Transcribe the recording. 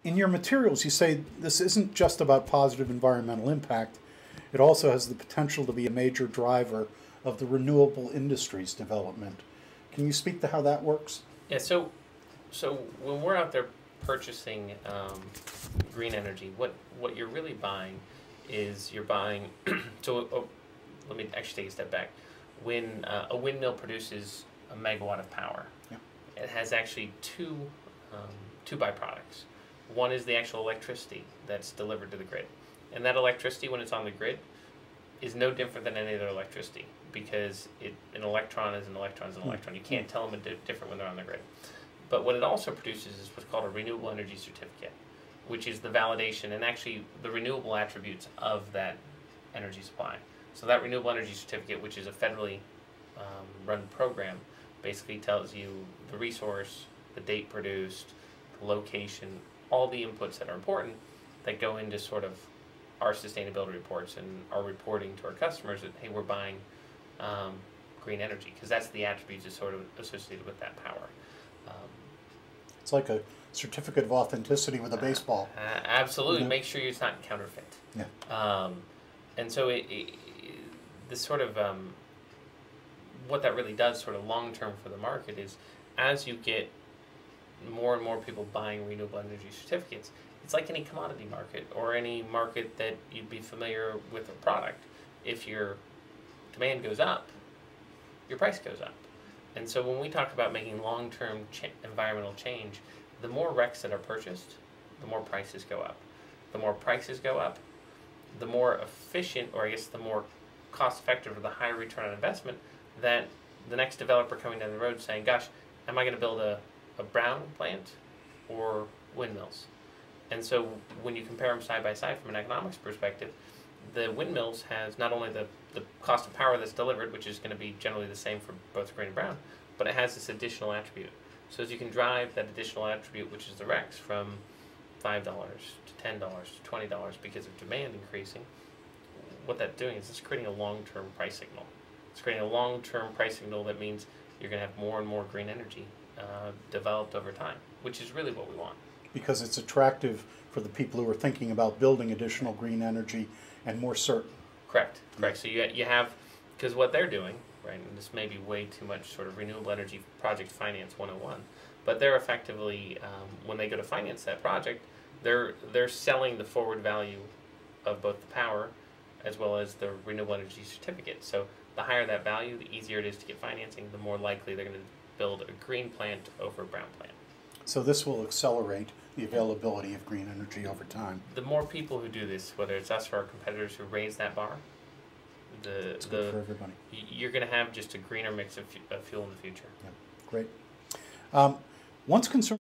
In your materials, you say this isn't just about positive environmental impact. It also has the potential to be a major driver of the renewable industry's development. Can you speak to how that works? Yeah, so when we're out there purchasing green energy, what you're really buying is you're buying. Let me actually take a step back. When a windmill produces a megawatt of power, Yeah. it has actually two byproducts. One is the actual electricity that's delivered to the grid, and that electricity, when it's on the grid, is no different than any other electricity, because an electron is an electron is an electron. You can't tell them different when they're on the grid. But what it also produces is what's called a renewable energy certificate, which is the validation and actually the renewable attributes of that energy supply. So that renewable energy certificate, which is a federally run program, basically tells you the resource, the date produced, the location, all the inputs that are important that go into sort of our sustainability reports and our reporting to our customers that, hey, we're buying green energy, because that's the attributes that's sort of associated with that power. It's like a certificate of authenticity with a baseball. Absolutely. Yeah. Make sure it's not counterfeit. Yeah. And so this sort of what that really does sort of long term for the market is, as you get more and more people buying renewable energy certificates, it's like any commodity market or any market that you'd be familiar with a product. If your demand goes up, your price goes up. And so when we talk about making long-term environmental change, the more RECs that are purchased, the more prices go up. The more prices go up, the more efficient, or I guess the more cost-effective, or the higher return on investment that the next developer coming down the road saying, gosh, am I going to build a brown plant or windmills? And so when you compare them side by side from an economics perspective, the windmills has not only the cost of power that's delivered, which is going to be generally the same for both green and brown, but it has this additional attribute. So as you can drive that additional attribute, which is the RECs, from $5 to $10 to $20 because of demand increasing, what that's doing is it's creating a long-term price signal. It's creating a long-term price signal that means you're going to have more and more green energy developed over time, which is really what we want. Because it's attractive for the people who are thinking about building additional green energy and more certain. Correct. So you have, because what they're doing, right, and this may be way too much sort of renewable energy project finance 101, but they're effectively, when they go to finance that project, they're selling the forward value of both the power as well as the renewable energy certificate. So the higher that value, the easier it is to get financing, the more likely they're going to build a green plant over a brown plant. So this will accelerate the availability of green energy over time. The more people who do this, whether it's us or our competitors who raise that bar, It's good for everybody. You're going to have just a greener mix of fuel in the future. Yeah, great. Once concerned